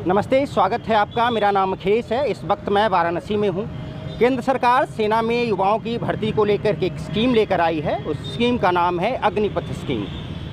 नमस्ते, स्वागत है आपका। मेरा नाम अखिलेश है। इस वक्त मैं वाराणसी में हूँ। केंद्र सरकार सेना में युवाओं की भर्ती को लेकर एक स्कीम लेकर आई है। उस स्कीम का नाम है अग्निपथ स्कीम।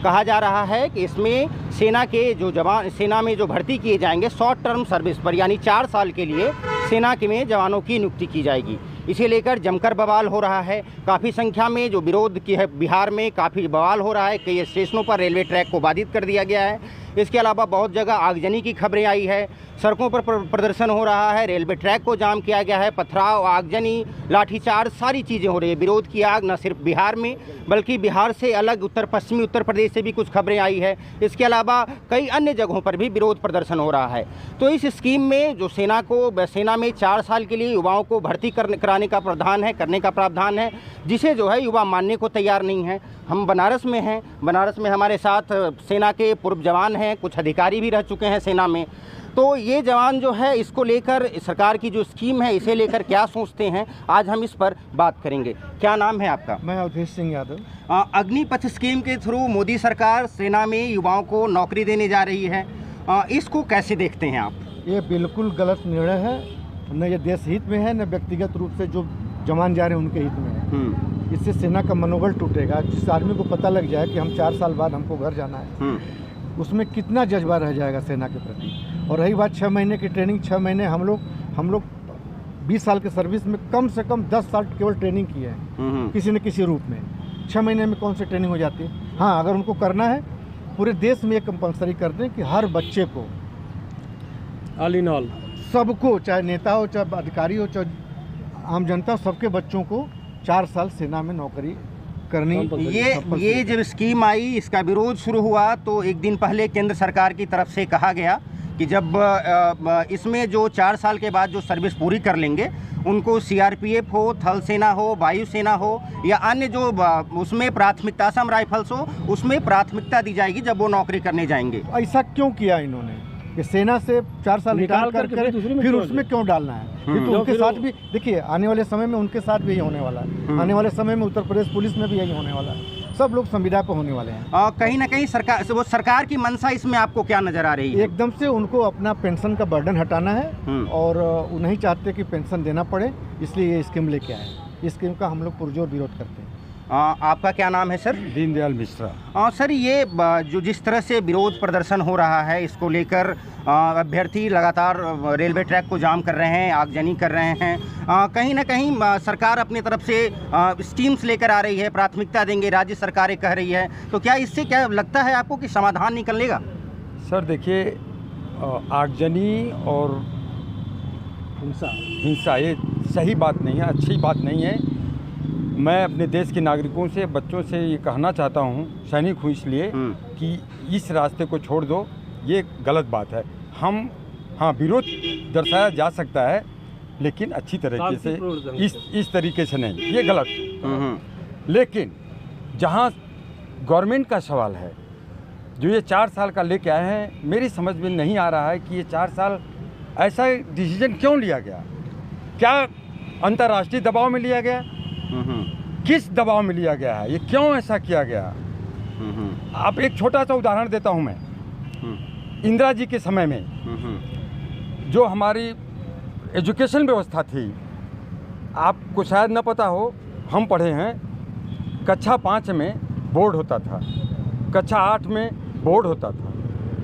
कहा जा रहा है कि इसमें सेना के जो जवान सेना में जो भर्ती किए जाएंगे शॉर्ट टर्म सर्विस पर, यानी 4 साल के लिए सेना के में जवानों की नियुक्ति की जाएगी। इसे लेकर जमकर बवाल हो रहा है। काफ़ी संख्या में जो विरोध की है, बिहार में काफ़ी बवाल हो रहा है। कई स्टेशनों पर रेलवे ट्रैक को बाधित कर दिया गया है। इसके अलावा बहुत जगह आगजनी की खबरें आई है। सड़कों पर प्रदर्शन हो रहा है, रेलवे ट्रैक को जाम किया गया है, पथराव, आगजनी, लाठीचार्ज, सारी चीज़ें हो रही है। विरोध की आग न सिर्फ बिहार में बल्कि बिहार से अलग पश्चिमी उत्तर प्रदेश से भी कुछ खबरें आई है। इसके अलावा कई अन्य जगहों पर भी विरोध प्रदर्शन हो रहा है। तो इस स्कीम में जो सेना में 4 साल के लिए युवाओं को भर्ती करने का प्रावधान है, जिसे जो है युवा मानने को तैयार नहीं है। हम बनारस में हैं। बनारस में हमारे साथ सेना के पूर्व जवान हैं, कुछ अधिकारी भी रह चुके हैं सेना में। तो ये जवान जो है इसको लेकर, सरकार की जो स्कीम है इसे लेकर क्या सोचते हैं, आज हम इस पर बात करेंगे। क्या नाम है आपका? मैं अवधेश सिंह यादव। अग्निपथ स्कीम के थ्रू मोदी सरकार सेना में युवाओं को नौकरी देने जा रही है। इसको कैसे देखते हैं आप? ये बिल्कुल गलत निर्णय है। न ये देश हित में है, न व्यक्तिगत रूप से जो जवान जा रहे हैं उनके हित में है। इससे सेना का मनोबल टूटेगा। जिस आदमी को पता लग जाए कि हम 4 साल बाद हमको घर जाना है, उसमें कितना जज्बा रह जाएगा सेना के प्रति। और रही बात 6 महीने की ट्रेनिंग, 6 महीने हम लोग 20 साल के सर्विस में कम से कम 10 साल केवल ट्रेनिंग की है किसी न किसी रूप में। 6 महीने में कौन सी ट्रेनिंग हो जाती है? हाँ, अगर उनको करना है पूरे देश में ये कंपलसरी कर दें कि हर बच्चे को, ऑल इन ऑल सबको, चाहे नेता हो, चाहे अधिकारी हो, चाहे आम जनता, सबके बच्चों को 4 साल सेना में नौकरी करनी। ये जब स्कीम आई, इसका विरोध शुरू हुआ तो एक दिन पहले केंद्र सरकार की तरफ से कहा गया कि जब इसमें जो 4 साल के बाद जो सर्विस पूरी कर लेंगे उनको सीआरपीएफ हो, थल सेना हो, वायुसेना हो या अन्य जो उसमें प्राथमिकता, असम राइफल्स हो, उसमें प्राथमिकता दी जाएगी जब वो नौकरी करने जाएंगे। ऐसा क्यों किया इन्होंने कि सेना से 4 साल निकाल कर फिर उसमें क्यों डालना है? तो उनके साथ भी देखिए, आने वाले समय में उनके साथ भी यही होने वाला है। आने वाले समय में उत्तर प्रदेश पुलिस में भी यही होने वाला है। सब लोग संविदा पे होने वाले हैं। कहीं ना कहीं सरकार की मंशा इसमें आपको क्या नजर आ रही है? एकदम से उनको अपना पेंशन का बर्डन हटाना है और वो नहीं चाहते कि पेंशन देना पड़े, इसलिए ये स्कीम लेके आए। इस स्कीम का हम लोग पुरजोर विरोध करते हैं। आपका क्या नाम है सर? दीनदयाल मिश्रा। सर, ये जो जिस तरह से विरोध प्रदर्शन हो रहा है, इसको लेकर अभ्यर्थी लगातार रेलवे ट्रैक को जाम कर रहे हैं, आगजनी कर रहे हैं। कहीं ना कहीं सरकार अपनी तरफ से स्कीम्स लेकर आ रही है, प्राथमिकता देंगे, राज्य सरकारें कह रही है। तो क्या इससे क्या लगता है आपको कि समाधान निकलेगा? सर देखिए, आगजनी और हिंसा ये सही बात नहीं है, अच्छी बात नहीं है। मैं अपने देश के नागरिकों से, बच्चों से ये कहना चाहता हूँ, सैनिक हूँ इसलिए, कि इस रास्ते को छोड़ दो। ये गलत बात है। हाँ, विरोध दर्शाया जा सकता है लेकिन अच्छी तरीके से, इस तरीके से नहीं, ये गलत। लेकिन जहाँ गवर्नमेंट का सवाल है, जो ये 4 साल का लेके आए हैं, मेरी समझ में नहीं आ रहा है कि ये 4 साल ऐसा डिसीजन क्यों लिया गया। क्या अंतर्राष्ट्रीय दबाव में लिया गया? किस दबाव में लिया गया है? ये क्यों ऐसा किया गया? आप एक छोटा सा उदाहरण देता हूं मैं। इंदिरा जी के समय में जो हमारी एजुकेशन व्यवस्था थी, आपको शायद न पता हो, हम पढ़े हैं, कक्षा 5 में बोर्ड होता था, कक्षा 8 में बोर्ड होता था,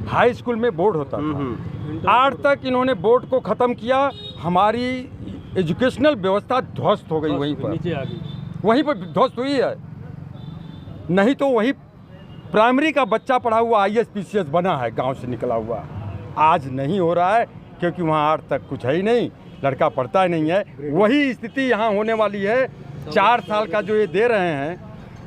हाई स्कूल में बोर्ड होता था। 8 तक इन्होंने बोर्ड को ख़त्म किया। हमारी एजुकेशनल व्यवस्था ध्वस्त हो गई, वहीं पर नीचे आ गई, वहीं पर ध्वस्त हुई है। नहीं तो वही प्राइमरी का बच्चा पढ़ा हुआ IAS PCS बना है, गांव से निकला हुआ। आज नहीं हो रहा है क्योंकि वहाँ 8 तक कुछ है ही नहीं, लड़का पढ़ता ही नहीं है। वही स्थिति यहाँ होने वाली है। 4 साल का जो ये दे रहे हैं,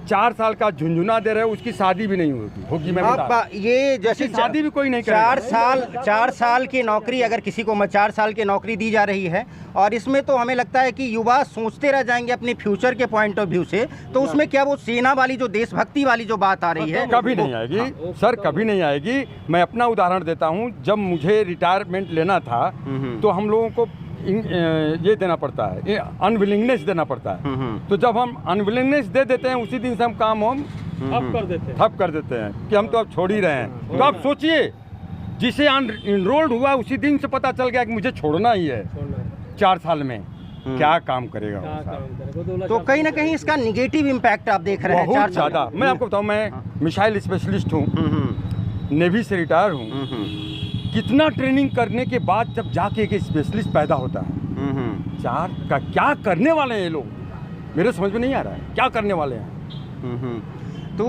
4 साल का झुंझुना दे रहे हैं, उसकी शादी भी नहीं होगी। मैं आप ये जैसे शादी भी कोई नहीं करेगा। 4 साल की नौकरी, अगर किसी को 4 साल की नौकरी दी जा रही है, और इसमें तो हमें लगता है कि युवा सोचते रह जाएंगे अपने फ्यूचर के पॉइंट ऑफ व्यू से। तो उसमें क्या वो सेना वाली, जो देशभक्ति वाली जो बात आ रही है, कभी नहीं आएगी सर, कभी नहीं आएगी। मैं अपना उदाहरण देता हूँ। जब मुझे रिटायरमेंट लेना था तो हम लोगों को ये देना पड़ता है, अनविलिंगनेस देना पड़ता है। तो जब हम अनविलिंगनेस दे देते हैं, उसी दिन से हम काम ठप कर देते हैं कि हम तो अब छोड़ ही रहे हैं। तो आप सोचिए जिसे इनरोल्ड हुआ उसी दिन से पता चल गया कि मुझे छोड़ना ही है 4 साल में, क्या काम करेगा वो साहब? तो कहीं ना कहीं इसका निगेटिव इम्पैक्ट आप देख रहे हैं बहुत 4 साल ज़्यादा। मैं आपको बताऊं, मैं मिसाइल स्पेशलिस्ट हूँ, नेवी से रिटायर हूँ। कितना ट्रेनिंग करने के बाद जब जाके एक स्पेशलिस्ट पैदा होता है, 4 का क्या करने वाले हैं ये लोग, मेरे समझ में नहीं आ रहा है क्या करने वाले हैं। तो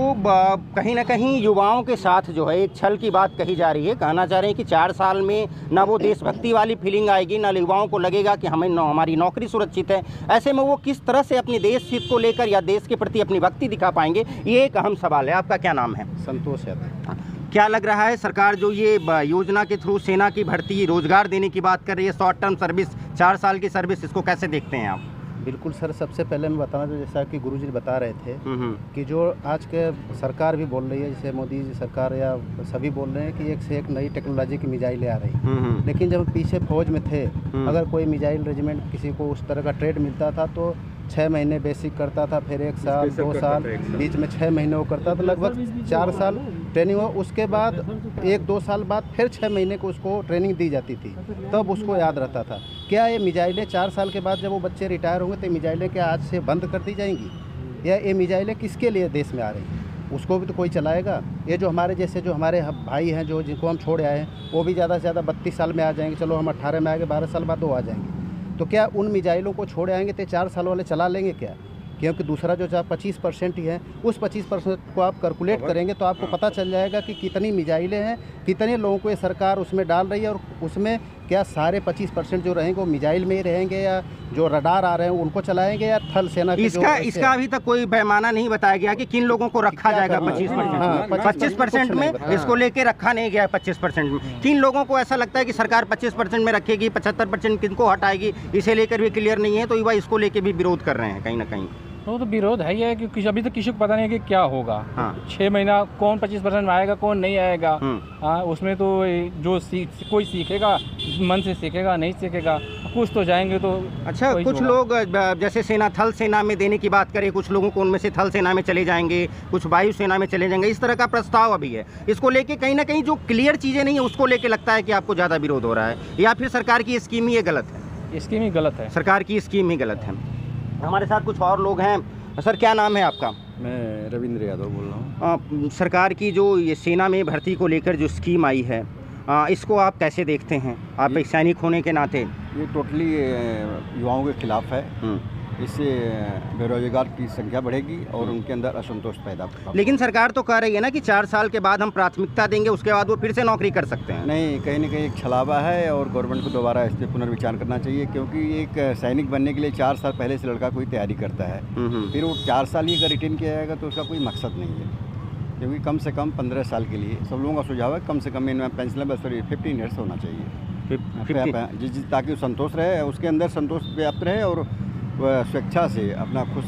कहीं ना कहीं युवाओं के साथ जो है एक छल की बात कही जा रही है। कहना चाह रहे हैं कि 4 साल में ना वो देशभक्ति वाली फीलिंग आएगी, ना युवाओं को लगेगा कि हमारी नौकरी सुरक्षित है। ऐसे में वो किस तरह से अपनी देश हित को लेकर या देश के प्रति अपनी भक्ति दिखा पाएंगे, ये एक अहम सवाल है। आपका क्या नाम है? संतोष यादव। क्या लग रहा है सरकार जो ये योजना के थ्रू सेना की भर्ती, रोजगार देने की बात कर रही है, शॉर्ट टर्म सर्विस, 4 साल की सर्विस, इसको कैसे देखते हैं आप? बिल्कुल सर, सबसे पहले मैं बताना जो जैसा कि गुरुजी बता रहे थे कि जो आज के सरकार भी बोल रही है, जैसे मोदी जी सरकार या सभी बोल रहे हैं कि एक से एक नई टेक्नोलॉजी की मिसाइलें आ रही, लेकिन जब पीछे फौज में थे, अगर कोई मिसाइल रेजिमेंट किसी को उस तरह का ट्रेड मिलता था तो 6 महीने बेसिक करता था, फिर 1 साल 2 साल, बीच में 6 महीने वो करता था, लगभग 4 साल ट्रेनिंग हुआ। उसके बाद 1-2 साल बाद फिर 6 महीने को उसको ट्रेनिंग दी जाती थी, तब उसको याद रहता था। क्या ये मिसाइलें 4 साल के बाद जब वो बच्चे रिटायर होंगे तो मिसाइलें क्या आज से बंद कर दी जाएंगी, या ये मिसाइलें किसके लिए देश में आ रही हैं? उसको भी तो कोई चलाएगा। ये जो हमारे जैसे जो हमारे भाई हैं जो जिनको हम छोड़ आए हैं, वो भी ज़्यादा से ज़्यादा 32 साल में आ जाएंगे। चलो हम 18 में आ गए, 12 साल बाद वो आ जाएंगे। तो क्या उन मिसाइलों को छोड़ आएंगे तो 4 साल वाले चला लेंगे क्या? क्योंकि दूसरा जो 25% ही है, उस 25% को आप कैलकुलेट करेंगे तो आपको पता चल जाएगा कि कितनी मिसाइलें हैं, कितने लोगों को ये सरकार उसमें डाल रही है, और उसमें क्या सारे 25% जो रहेंगे वो मिसाइल में ही रहेंगे, या जो रडार आ रहे हैं उनको चलाएंगे, या थल सेना के इसका अभी तक कोई पैमाना नहीं बताया गया कि किन लोगों को रखा जाएगा 25%। 25% में इसको लेके रखा नहीं गया है। 25% में किन लोगों को ऐसा लगता है कि सरकार 25% में रखेगी, 75% किनको हटाएगी, इसे लेकर भी क्लियर नहीं है। तो युवा इसको लेके भी विरोध कर रहे हैं कहीं ना कहीं। वो तो विरोध है ही है, क्योंकि अभी तो किसी को पता नहीं है कि क्या होगा। 6 महीना कौन 25% में आएगा, कौन नहीं आएगा। उसमें तो जो कोई सीखेगा, मन से सीखेगा, नहीं सीखेगा, कुछ तो जाएंगे तो। अच्छा, कुछ लोग जैसे सेना, थल सेना में देने की बात करें, कुछ लोगों को उनमें से थल सेना में चले जाएंगे, कुछ वायु सेना में चले जाएंगे, इस तरह का प्रस्ताव अभी है। इसको लेके कहीं ना कहीं जो क्लियर चीज़ें नहीं है उसको लेके लगता है कि आपको ज़्यादा विरोध हो रहा है, या फिर सरकार की स्कीम ही गलत है? स्कीम ही गलत है, सरकार की स्कीम ही गलत है। हमारे साथ कुछ और लोग हैं। सर, क्या नाम है आपका? मैं रविंद्र यादव बोल रहा हूँ। सरकार की जो ये सेना में भर्ती को लेकर जो स्कीम आई है, इसको आप कैसे देखते हैं, आप एक सैनिक होने के नाते? ये टोटली युवाओं के खिलाफ है। इससे बेरोजगार की संख्या बढ़ेगी और उनके अंदर असंतोष पैदा होगा। लेकिन सरकार तो कह रही है ना कि 4 साल के बाद हम प्राथमिकता देंगे, उसके बाद वो फिर से नौकरी कर सकते हैं। नहीं, कहीं ना कहीं एक छलावा है और गवर्नमेंट को दोबारा इस पर पुनर्विचार करना चाहिए, क्योंकि एक सैनिक बनने के लिए 4 साल पहले से लड़का कोई तैयारी करता है, फिर वो 4 साल ही अगर रिटेन किया जाएगा तो उसका कोई मकसद नहीं है। क्योंकि कम से कम 15 साल के लिए सब लोगों का सुझाव है, कम से कम इनमें पेंशन 15 ईयर्स होना चाहिए, ताकि संतोष रहे, उसके अंदर संतोष व्याप्त रहे और वह स्वेच्छा से अपना खुश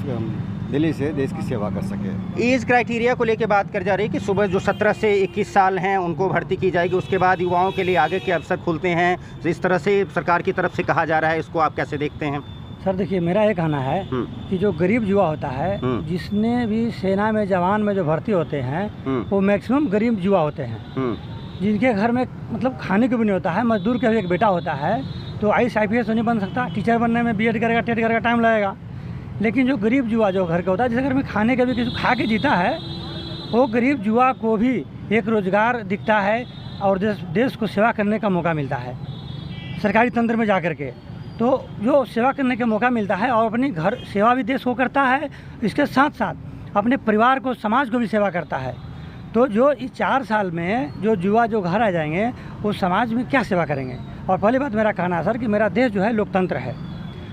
दिली से देश की सेवा कर सके। एज क्राइटेरिया को लेकर बात कर जा रही है कि सुबह जो 17 से 21 साल हैं उनको भर्ती की जाएगी, उसके बाद युवाओं के लिए आगे के अवसर खुलते हैं, तो इस तरह से सरकार की तरफ से कहा जा रहा है। इसको आप कैसे देखते हैं? सर देखिए, मेरा ये कहना है कि जो गरीब युवा होता है, जिसने भी सेना में जवान में जो भर्ती होते हैं, वो मैक्सिमम गरीब युवा होते हैं, जिनके घर में मतलब खाने को भी नहीं होता है, मजदूर का भी एक बेटा होता है, तो IAS नहीं बन सकता, टीचर बनने में BEd करेगा, टेट करेगा, टाइम लगेगा। लेकिन जो गरीब युवा जो घर का होता है, जिसके घर में खाने का भी किसी खा के जीता है, वो गरीब युवा को भी एक रोज़गार दिखता है और देश को सेवा करने का मौका मिलता है सरकारी तंत्र में जा कर के। तो जो सेवा करने का मौका मिलता है और अपनी घर सेवा भी देश को करता है, इसके साथ साथ अपने परिवार को, समाज को भी सेवा करता है। तो जो इस 4 साल में जो युवा जो घर आ जाएंगे, वो समाज में क्या सेवा करेंगे? और पहली बात मेरा कहना है सर कि मेरा देश जो है लोकतंत्र है।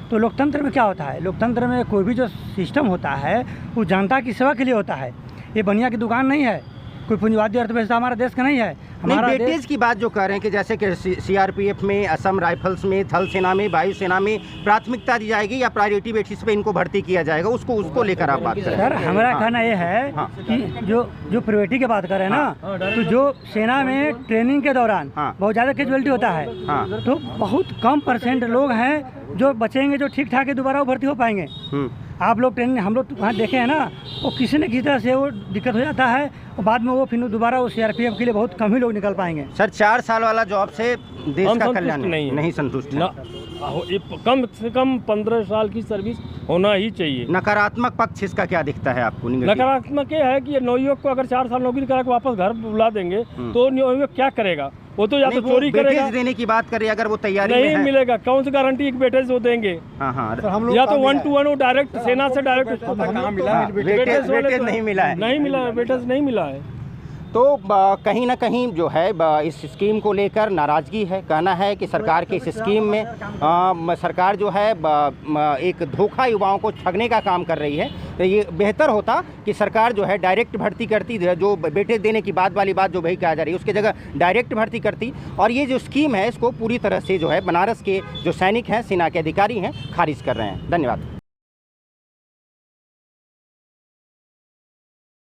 तो लोकतंत्र में क्या होता है, लोकतंत्र में कोई भी जो सिस्टम होता है वो जनता की सेवा के लिए होता है। ये बनिया की दुकान नहीं है, कोई पूंजीवादी अर्थव्यवस्था हमारा देश का नहीं है। हमारा वेटेज की बात जो कर रहे हैं कि जैसे कि CRPF में, असम राइफल्स में, थल सेना में, वायु सेना में प्राथमिकता दी जाएगी या प्रायोरिटी बेसिस पे इनको भर्ती किया जाएगा, उसको लेकर आप बात करें? सर हमारा कहना ये है कि जो प्रायोरिटी की बात करें ना, तो जो सेना में ट्रेनिंग के दौरान बहुत ज़्यादा कैजुअलिटी होता है, तो बहुत कम % लोग हैं जो बचेंगे, जो ठीक ठाक है दोबारा भर्ती हो पाएंगे। आप लोग ट्रेनिंग हम लोग वहाँ देखे हैं ना, वो किसी न किसी तरह से वो दिक्कत हो जाता है और बाद में वो फिर दोबारा वो CRPF के लिए बहुत कम ही लोग निकल पाएंगे। सर 4 साल वाला जॉब से देश का कल्याण नहीं संतुष्ट है। कम से कम 15 साल की सर्विस होना ही चाहिए। नकारात्मक पक्ष इसका क्या दिखता है आपको? नकारात्मक ये है कि नवयुवक को अगर 4 साल नौकरी करा के वापस घर बुला देंगे तो नवयुवक क्या करेगा? वो तो या तो चोरी करेगा, देने की बात करें अगर वो तैयारी नहीं मिलेगा। कौन सी गारंटी एक बेटे वो देंगे? या तो 1 to 1 वो डायरेक्ट सेना से डायरेक्ट वेटेज नहीं मिला है, नहीं मिला, वेटेज नहीं मिला है। तो कहीं ना कहीं जो है इस स्कीम को लेकर नाराज़गी है। कहना है कि सरकार की इस स्कीम में सरकार जो है एक धोखा युवाओं को ठगने का काम कर रही है। तो ये बेहतर होता कि सरकार जो है डायरेक्ट भर्ती करती, जो बेटे देने की बात वाली बात जो भाई कहा जा रही है उसकी जगह डायरेक्ट भर्ती करती। और ये जो स्कीम है इसको पूरी तरह से जो है बनारस के जो सैनिक हैं, सेना के अधिकारी हैं, खारिज कर रहे हैं। धन्यवाद।